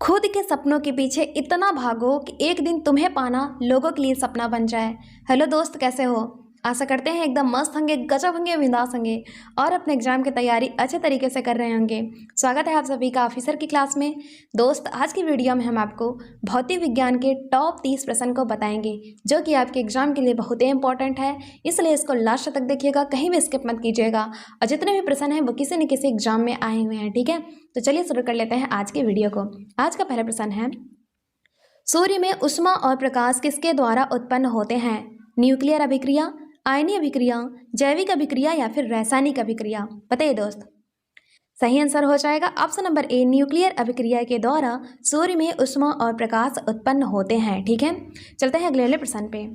खुद के सपनों के पीछे इतना भागो कि एक दिन तुम्हें पाना लोगों के लिए सपना बन जाए। हेलो दोस्त, कैसे हो? आशा करते हैं एकदम मस्त होंगे, गजब होंगे, बिंदास होंगे और अपने एग्जाम की तैयारी अच्छे तरीके से कर रहे होंगे। स्वागत है आप सभी का ऑफिसर की क्लास में। दोस्त, आज की वीडियो में हम आपको भौतिक विज्ञान के टॉप 30 प्रश्न को बताएंगे जो कि आपके एग्जाम के लिए बहुत ही इंपॉर्टेंट है, इसलिए इसको लास्ट तक देखिएगा, कहीं भी स्किप मत कीजिएगा। और जितने भी प्रश्न हैं वो किसी न किसी एग्जाम में आए हुए हैं, ठीक है? तो चलिए शुरू कर लेते हैं आज के वीडियो को। आज का पहला प्रश्न है, सूर्य में ऊष्मा और प्रकाश किसके द्वारा उत्पन्न होते हैं? न्यूक्लियर अभिक्रिया, आयनीय अभिक्रिया, जैविक अभिक्रिया या फिर रासायनिक अभिक्रिया? बताइए दोस्त। सही आंसर हो जाएगा ऑप्शन नंबर ए, न्यूक्लियर अभिक्रिया के द्वारा सूर्य में ऊष्मा और प्रकाश उत्पन्न होते हैं, ठीक है? चलते हैं अगले प्रश्न पे।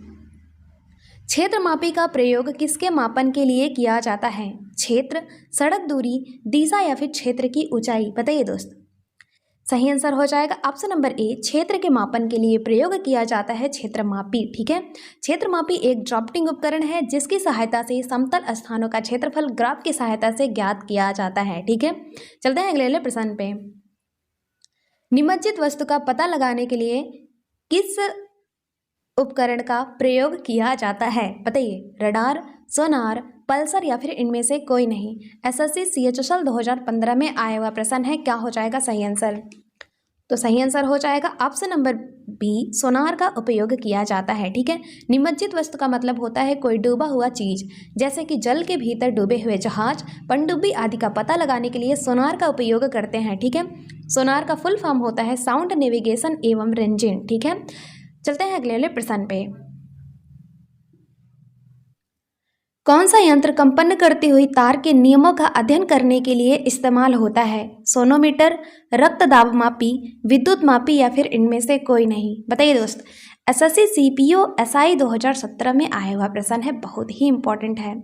क्षेत्रमापी का प्रयोग किसके मापन के लिए किया जाता है? क्षेत्र, सड़क दूरी, दिशा या फिर क्षेत्र की ऊंचाई? बताइए दोस्त। सही आंसर हो जाएगा ऑप्शन नंबर ए, क्षेत्र के मापन के लिए प्रयोग किया जाता है क्षेत्रमापी, ठीक है? क्षेत्रमापी एक ड्राफ्टिंग उपकरण है जिसकी सहायता से समतल स्थानों का क्षेत्रफल ग्राफ की सहायता से ज्ञात किया जाता है, ठीक है? चलते हैं अगले प्रश्न पे। निमज्जित वस्तु का पता लगाने के लिए किस उपकरण का प्रयोग किया जाता है? बताइए। रडार, सोनार, पल्सर या फिर इनमें से कोई नहीं? एसएससी CHSL 2015 में आया हुआ प्रश्न है, क्या हो जाएगा सही आंसर? तो सही आंसर हो जाएगा ऑप्शन नंबर बी, सोनार का उपयोग किया जाता है, ठीक है? निमज्जित वस्तु का मतलब होता है कोई डूबा हुआ चीज, जैसे कि जल के भीतर डूबे हुए जहाज, पनडुब्बी आदि का पता लगाने के लिए सोनार का उपयोग करते हैं, ठीक है? सोनार का फुल फॉर्म होता है साउंड नेविगेशन एवं रेंजिंग, ठीक है? चलते हैं अगले प्रश्न पे। कौन सा यंत्र कंपन करती हुई तार के नियमों का अध्ययन करने के लिए इस्तेमाल होता है? सोनोमीटर, रक्त दाब मापी, विद्युत मापी या फिर इनमें से कोई नहीं? बताइए दोस्त। एसएससी CPO SI 2017 में आया हुआ प्रश्न है, बहुत ही इंपॉर्टेंट है।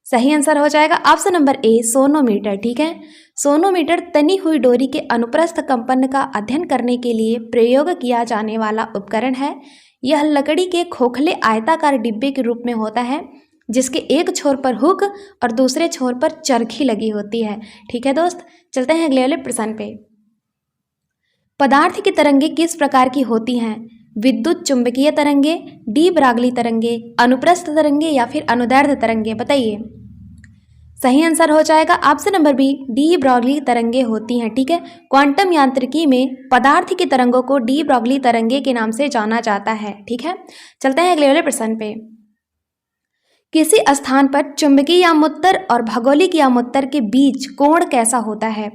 सही आंसर हो जाएगा ऑप्शन नंबर ए, सोनोमीटर, ठीक है? सोनोमीटर तनी हुई डोरी के अनुप्रस्थ कंपन का अध्ययन करने के लिए प्रयोग किया जाने वाला उपकरण है। यह लकड़ी के खोखले आयताकार डिब्बे के रूप में होता है जिसके एक छोर पर हुक और दूसरे छोर पर चरखी लगी होती है, ठीक है दोस्त? चलते हैं अगले वाले प्रश्न पे। पदार्थ की तरंगे किस प्रकार की होती हैं? विद्युत चुंबकीय तरंगे, डी ब्रागली तरंगे, अनुप्रस्थ तरंगे या फिर अनुदैर्ध्य तरंगे? बताइए। सही आंसर हो जाएगा option number B, de Broglie तरंगे होती हैं, ठीक है? क्वांटम यांत्रिकी में पदार्थ की तरंगों को डी ब्रॉगली तरंगे के नाम से जाना जाता है, ठीक है? चलते हैं अगले वाले प्रश्न पे। किसी स्थान पर चुंबकीय यामुत्तर और भौगोलिक यामुत्तर के बीच कोण कैसा होता है?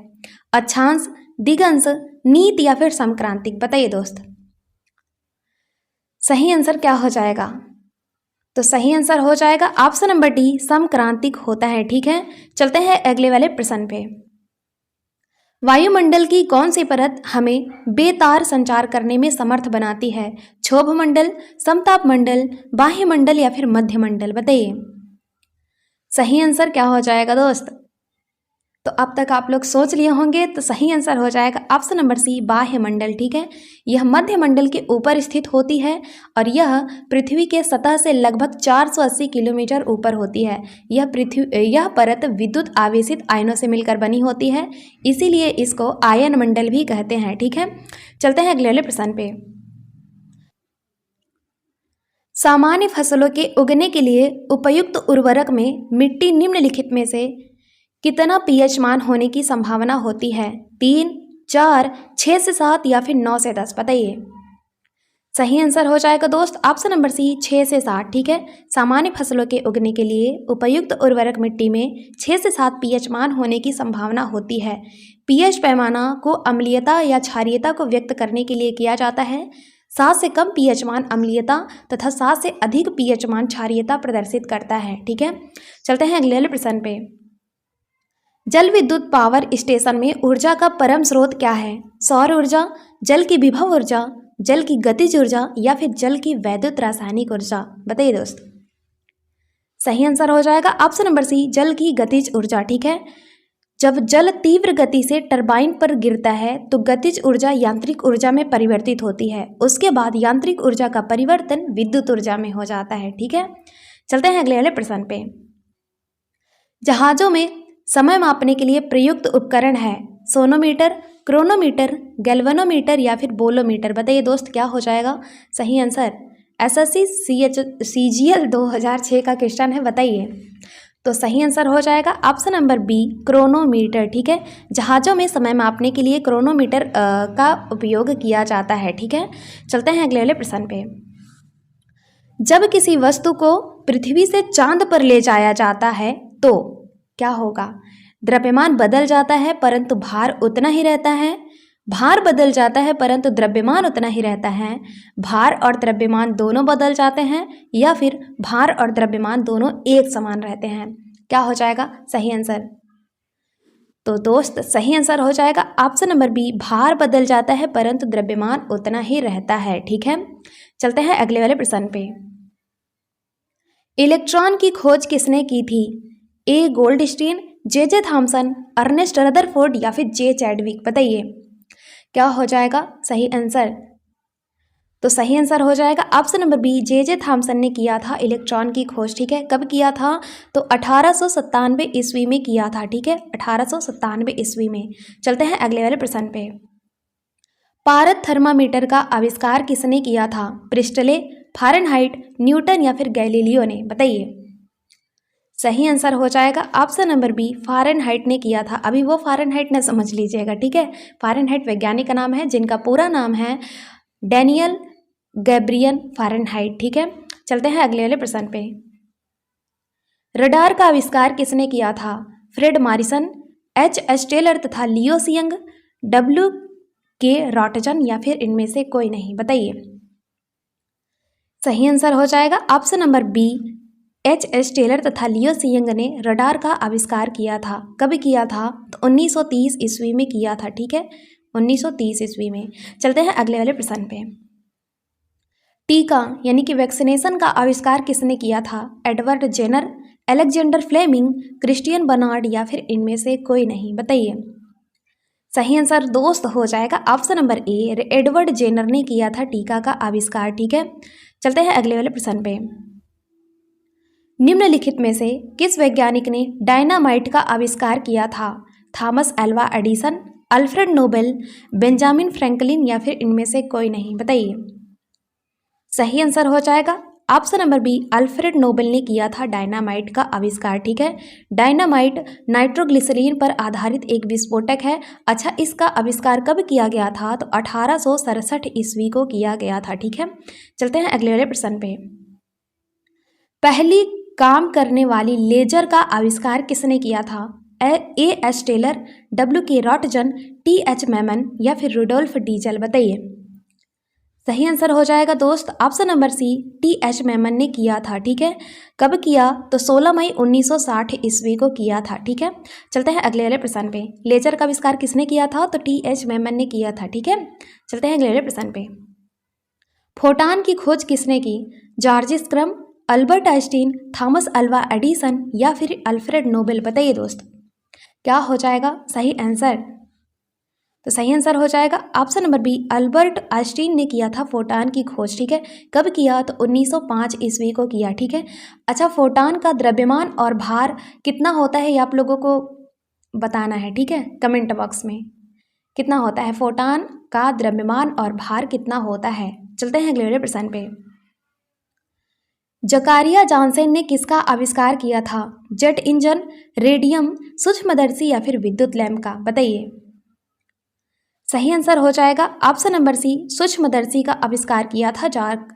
अक्षांश, दिगंश, नीत या फिर समक्रांतिक? बताइए दोस्त। सही आंसर क्या हो जाएगा? तो सही आंसर हो जाएगा ऑप्शन नंबर डी, समक्रांतिक होता है, ठीक है? चलते हैं अगले वाले प्रश्न पे। वायुमंडल की कौन सी परत हमें बेतार संचार करने में समर्थ बनाती है? क्षोभ मंडल, समताप मंडल, बाह्य मंडल या फिर मध्य मंडल? बताइए। सही आंसर क्या हो जाएगा दोस्त? तो अब तक आप लोग सोच लिए होंगे, तो सही आंसर हो जाएगा ऑप्शन नंबर सी, बाह्य मंडल, ठीक है? यह मध्य मंडल के ऊपर स्थित होती है और यह पृथ्वी के सतह से लगभग 480 किलोमीटर ऊपर होती है। यह परत विद्युत आवेशित आयनों से मिलकर बनी होती है, इसीलिए इसको आयन मंडल भी कहते हैं, ठीक है? चलते हैं अगले प्रश्न पे। सामान्य फसलों के उगने के लिए उपयुक्त उर्वरक में मिट्टी निम्नलिखित में से कितना pH मान होने की संभावना होती है? 3, 4, 6 से 7 या फिर 9 से 10? बताइए। सही आंसर हो जाएगा दोस्त ऑप्शन नंबर सी, 6 से 7, ठीक है? सामान्य फसलों के उगने के लिए उपयुक्त उर्वरक मिट्टी में 6 से 7 pH मान होने की संभावना होती है। pH पैमाना को अम्लीयता या क्षारीयता को व्यक्त करने के लिए किया जाता है। 7 से कम pH मान अम्लीयता तथा 7 से अधिक pH मान क्षारीयता प्रदर्शित करता है, ठीक है? चलते हैं अगले प्रश्न पे। जल विद्युत पावर स्टेशन में ऊर्जा का परम स्रोत क्या है? सौर ऊर्जा, जल की विभव ऊर्जा, जल की गतिज ऊर्जा या फिर जल की वैद्युत रासायनिक ऊर्जा? बताइए दोस्त। सही आंसर हो जाएगा ऑप्शन नंबर सी, जल की गतिज ऊर्जा, ठीक है? जब जल तीव्र गति से टरबाइन पर गिरता है तो गतिज ऊर्जा यांत्रिक ऊर्जा में परिवर्तित होती है, उसके बाद यांत्रिक ऊर्जा का परिवर्तन विद्युत ऊर्जा में हो जाता है, ठीक है? चलते हैं अगले वाले प्रश्न पे। जहाजों में समय मापने के लिए प्रयुक्त उपकरण है सोनोमीटर, क्रोनोमीटर, गैल्वेनोमीटर या फिर बोलोमीटर? बताइए दोस्त क्या हो जाएगा सही आंसर? एसएससी सीजीएल 2006 का क्वेश्चन है, बताइए। तो सही आंसर हो जाएगा ऑप्शन नंबर बी, क्रोनोमीटर। ठीक है, जहाज़ों में समय मापने के लिए क्रोनोमीटर का उपयोग किया जाता है। ठीक है, चलते हैं अगले वाले प्रश्न पे। जब किसी वस्तु को पृथ्वी से चांद पर ले जाया जाता है तो क्या होगा? द्रव्यमान बदल जाता है परंतु भार उतना ही रहता है, भार बदल जाता है परंतु द्रव्यमान उतना ही रहता है, भार और द्रव्यमान दोनों बदल जाते हैं, या फिर भार और द्रव्यमान दोनों एक समान रहते हैं? क्या हो जाएगा सही आंसर? तो दोस्त सही आंसर हो जाएगा ऑप्शन नंबर बी, भार बदल जाता है परंतु द्रव्यमान उतना ही रहता है। ठीक है, चलते हैं अगले वाले प्रश्न पे। इलेक्ट्रॉन की खोज किसने की थी? A Goldstein, J Thomson, Ernest Rutherford या फिर जे चैडविक? बताइए क्या हो जाएगा सही आंसर? तो सही आंसर हो जाएगा option number B, J Thomson ने किया था इलेक्ट्रॉन की खोज। ठीक है, कब किया था? तो 1897 ईस्वी में किया था। ठीक है, 1897 ईस्वी में। चलते हैं अगले वाले प्रश्न पे। पारद थर्मामीटर का आविष्कार किसने किया था? प्रिस्टले, फारेनहाइट, न्यूटन या फिर गैलीलियो ने? बताइए सही आंसर हो जाएगा ऑप्शन नंबर बी, फारेनहाइट ने किया था। अभी वो फारेनहाइट न समझ लीजिएगा। ठीक है, फारेनहाइट वैज्ञानिक का नाम है जिनका पूरा नाम है डैनियल गैब्रियल फारेनहाइट। ठीक है, चलते हैं अगले वाले प्रश्न पे। रडार का आविष्कार किसने किया था? फ्रेड मॉरिसन, एच टेलर तथा लियो सियंग, डब्ल्यू के रॉटजन या फिर इनमें से कोई नहीं? बताइए सही आंसर हो जाएगा option number B, H Taylor तथा लियो सियंग ने रडार का आविष्कार किया था। कब किया था? तो 1930 ईस्वी में किया था। ठीक है, 1930 ईस्वी में। चलते हैं अगले वाले प्रश्न पे। टीका यानी कि वैक्सीनेशन का आविष्कार किसने किया था? Edward Jenner, Alexander Fleming, Christiaan Barnard या फिर इनमें से कोई नहीं? बताइए सही आंसर दोस्त हो जाएगा option number A, Edward Jenner ने किया था टीका का आविष्कार। ठीक है, चलते हैं अगले वाले प्रश्न पे। निम्नलिखित में से किस वैज्ञानिक ने डायनामाइट का आविष्कार किया था? Thomas Alva Edison, Alfred Nobel, Benjamin Franklin या फिर इनमें से कोई नहीं? बताइए सही आंसर हो जाएगा option number B, Alfred Nobel ने किया था डायनामाइट का आविष्कार। ठीक है, डायनामाइट नाइट्रोग्लिसरीन पर आधारित एक विस्फोटक है। अच्छा, इसका आविष्कार कब किया गया था? तो 1867 ईस्वी को किया गया था। ठीक है, चलते हैं अगले वाले प्रश्न पे। पहली काम करने वाली लेजर का आविष्कार किसने किया था? एच टेलर, डब्ल्यू के रॉटजन, टी मैमन या फिर रुडोल्फ डीजल? बताइए सही आंसर हो जाएगा दोस्त option number C, T Memon ने किया था। ठीक है, कब किया? तो 16 मई 1960 ईस्वी को किया था। ठीक है, चलते हैं अगले वाले प्रश्न पे। लेजर का आविष्कार किसने किया था? तो टी मैमन ने किया था। ठीक है, चलते हैं अगले वाले प्रश्न पे। फोटान की खोज किसने की? जॉर्जिस क्रम, Albert Einstein, Thomas Alva Edison या फिर अल्फ्रेड नोबेल? बताइए दोस्त क्या हो जाएगा सही आंसर? तो सही आंसर हो जाएगा option number B, Albert Einstein ने किया था फोटान की खोज। ठीक है, कब किया? तो 1905 ईस्वी को किया। ठीक है, अच्छा, फोटान का द्रव्यमान और भार कितना होता है ये आप लोगों को बताना है। ठीक है, कमेंट बॉक्स में कितना होता है फोटान का द्रव्यमान और भार कितना होता है? चलते हैं अगले प्रश्न पे। जकारिया जॉनसन ने किसका आविष्कार किया था? जेट इंजन, रेडियम, सूक्ष्मदर्शी या फिर विद्युत लैंप का? बताइए सही आंसर हो जाएगा ऑप्शन नंबर सी, सूक्ष्मदर्शी का आविष्कार किया था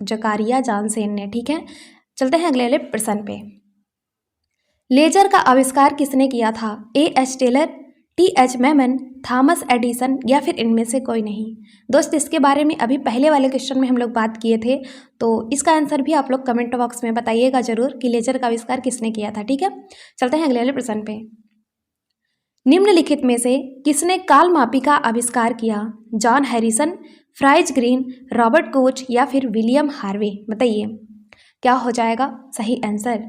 जकारिया जॉनसन ने। ठीक है, चलते हैं अगले प्रश्न पे। लेजर का आविष्कार किसने किया था? H Taylor, T Maiman, Thomas Edison या फिर इनमें से कोई नहीं? दोस्त इसके बारे में अभी पहले वाले क्वेश्चन में हम लोग बात किए थे, तो इसका आंसर भी आप लोग कमेंट बॉक्स में बताइएगा जरूर कि लेजर का आविष्कार किसने किया था। ठीक है, चलते हैं अगले वाले प्रश्न पे। निम्नलिखित में से किसने कालमापी का आविष्कार किया? John Harrison, fries green, Robert Koch या फिर विलियम हार्वे? बताइए क्या हो जाएगा सही आंसर?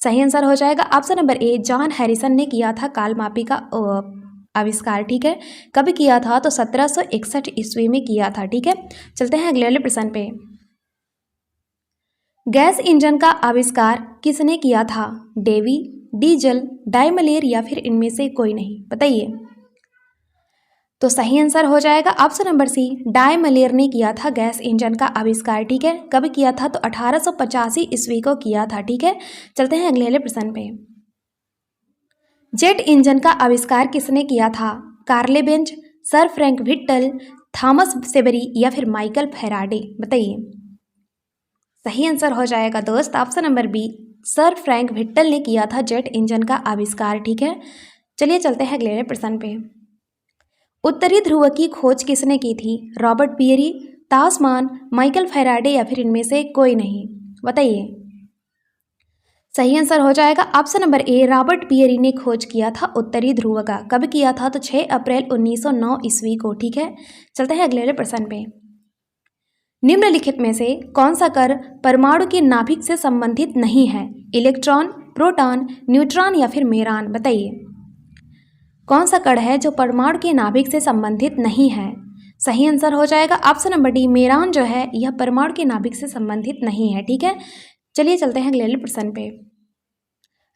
सही आंसर हो जाएगा ऑप्शन नंबर ए, जॉन हैरिसन ने किया था कालमापी का आविष्कार। ठीक है, कब किया था? तो 1761 ईस्वी में किया था। ठीक है, चलते हैं अगले वाले प्रश्न पे। गैस इंजन का आविष्कार किसने किया था? डेवी, डीजल, डायमलेर या फिर इनमें से कोई नहीं? बताइए तो सही आंसर हो जाएगा ऑप्शन नंबर सी, डाई मलेर ने किया था गैस इंजन का आविष्कार। ठीक है, कब किया था? तो 1885 ईस्वी को किया था। ठीक है, चलते हैं अगले प्रश्न पे। जेट इंजन का आविष्कार किसने किया था? Karl Benz, Sir Frank Whittle, Thomas Savery या फिर माइकल फैराडे? बताइए। सही आंसर हो जाएगा दोस्त option number B, sir Frank Whittle ने किया था जेट इंजन का आविष्कार। ठीक है, चलिए चलते हैं अगले प्रश्न पे। उत्तरी ध्रुव की खोज किसने की थी? रॉबर्ट पियरी, तासमान, माइकल फैराडे या फिर इनमें से कोई नहीं? बताइए। सही आंसर हो जाएगा option number A, Robert Peary ने खोज किया था उत्तरी ध्रुव का। कब किया था? तो 6 अप्रैल 1909 ईस्वी को। ठीक है, चलते हैं अगले प्रश्न पे। निम्नलिखित में से कौन सा कण परमाणु की नाभिक से संबंधित नहीं है? इलेक्ट्रॉन, प्रोटॉन, न्यूट्रॉन या फिर मेरॉन? बताइए। कौन सा कण है जो परमाणु की नाभिक से संबंधित नहीं है? सही आंसर हो जाएगा ऑप्शन नंबर डी, मेरॉन जो है यह परमाणु की नाभिक से संबंधित नहीं है। ठीक है, चलिए चलते हैं अगले प्रश्न पे।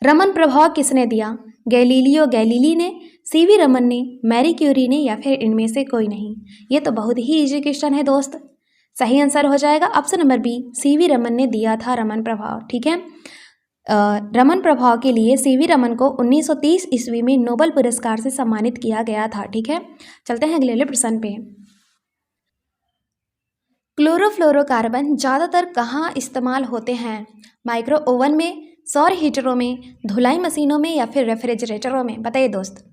रमन प्रभाव किसने दिया? गैलीलियो गैलीली ने, सीवी रमन ने, मैरी क्यूरी ने या फिर इनमें से कोई नहीं? ये तो बहुत ही इजी क्वेश्चन है दोस्त। सही आंसर हो जाएगा option number B, CV Raman ने दिया था रमन प्रभाव। ठीक है, रमन प्रभाव के लिए सीवी रमन को 1930 ईस्वी में नोबेल पुरस्कार से सम्मानित किया गया था। ठीक है, चलते हैं अगले प्रश्न पे। क्लोरोफ्लोरोकार्बन ज़्यादातर कहाँ इस्तेमाल होते हैं? माइक्रो ओवन में, सौर हीटरों में, धुलाई मशीनों में या फिर रेफ्रिजरेटरों में? बताइए दोस्त।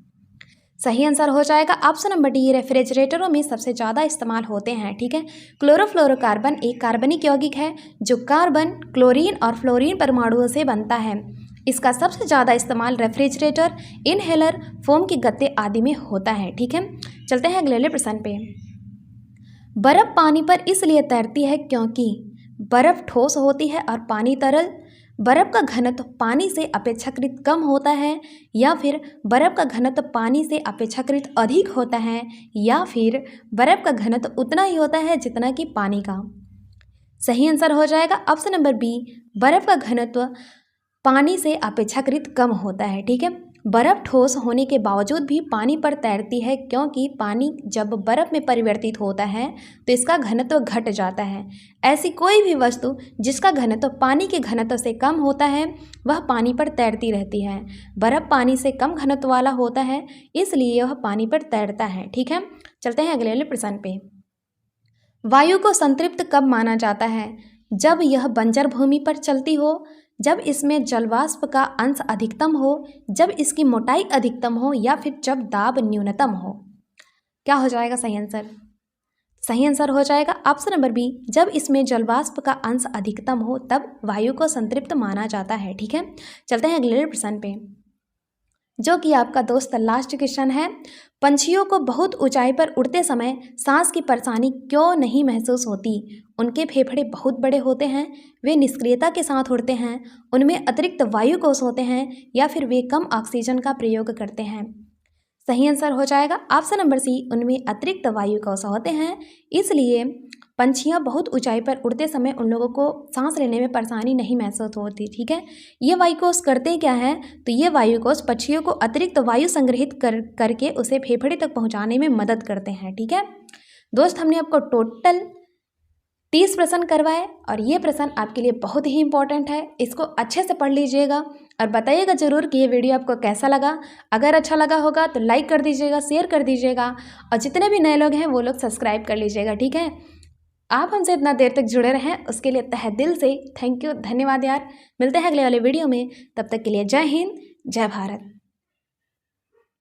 सही आंसर हो जाएगा ऑप्शन नंबर डी, रेफ्रिजरेटरों में सबसे ज़्यादा इस्तेमाल होते हैं। ठीक है, क्लोरोफ्लोरोकार्बन एक कार्बनिक यौगिक है जो कार्बन, क्लोरीन और फ्लोरीन परमाणुओं से बनता है। इसका सबसे ज़्यादा इस्तेमाल रेफ्रिजरेटर, इनहेलर, फोम के गत्ते आदि में होता है। ठीक है, चलते हैं अगले प्रश्न पे। बर्फ पानी पर इसलिए तैरती है क्योंकि बर्फ ठोस होती है और पानी तरल, बर्फ का घनत्व पानी से अपेक्षाकृत कम होता है या फिर बर्फ का घनत्व पानी से अपेक्षाकृत अधिक होता है या फिर बर्फ का घनत्व उतना ही होता है जितना कि पानी का? सही आंसर हो जाएगा ऑप्शन नंबर बी, बर्फ का घनत्व पानी से अपेक्षाकृत कम होता है। ठीक है, बर्फ ठोस होने के बावजूद भी पानी पर तैरती है क्योंकि पानी जब बर्फ में परिवर्तित होता है तो इसका घनत्व घट जाता है। ऐसी कोई भी वस्तु जिसका घनत्व पानी के घनत्व से कम होता है वह पानी पर तैरती रहती है। बर्फ पानी से कम घनत्व वाला होता है इसलिए वह पानी पर तैरता है। ठीक है, चलते हैं अगले प्रश्न पे। वायु को संतृप्त कब माना जाता है? जब यह बंजर भूमि पर चलती हो, जब इसमें जलवाष्प का अंश अधिकतम हो, जब इसकी मोटाई अधिकतम हो या फिर जब दाब न्यूनतम हो? क्या हो जाएगा सही आंसर? सही आंसर हो जाएगा ऑप्शन नंबर बी, जब इसमें जलवाष्प का अंश अधिकतम हो तब वायु को संतृप्त माना जाता है। ठीक है, चलते हैं अगले प्रश्न पे जो कि आपका दोस्त लास्ट क्वेश्चन है। पंछियों को बहुत ऊंचाई पर उड़ते समय सांस की परेशानी क्यों नहीं महसूस होती? उनके फेफड़े बहुत बड़े होते हैं, वे निष्क्रियता के साथ उड़ते हैं, उनमें अतिरिक्त वायु कोश होते हैं या फिर वे कम ऑक्सीजन का प्रयोग करते हैं? सही आंसर हो जाएगा ऑप्शन नंबर सी, उनमें अतिरिक्त वायु कोश होते हैं इसलिए पंछियाँ बहुत ऊंचाई पर उड़ते समय उन लोगों को सांस लेने में परेशानी नहीं महसूस होती। ठीक है, ये वायु कोश करते क्या है? तो ये वायु कोश पक्षियों को अतिरिक्त वायु संग्रहित करके उसे फेफड़े तक पहुंचाने में मदद करते हैं। ठीक है दोस्त, हमने आपको टोटल 30 प्रश्न करवाए और ये प्रश्न आपके लिए बहुत ही इंपॉर्टेंट है। इसको अच्छे से पढ़ लीजिएगा और बताइएगा ज़रूर कि ये वीडियो आपको कैसा लगा। अगर अच्छा लगा होगा तो लाइक कर दीजिएगा, शेयर कर दीजिएगा और जितने भी नए लोग हैं वो लोग सब्सक्राइब कर लीजिएगा। ठीक है, आप हमसे इतना देर तक जुड़े रहें उसके लिए तहे दिल से थैंक यू, धन्यवाद यार। मिलते हैं अगले वाले वीडियो में, तब तक के लिए जय हिंद, जय भारत।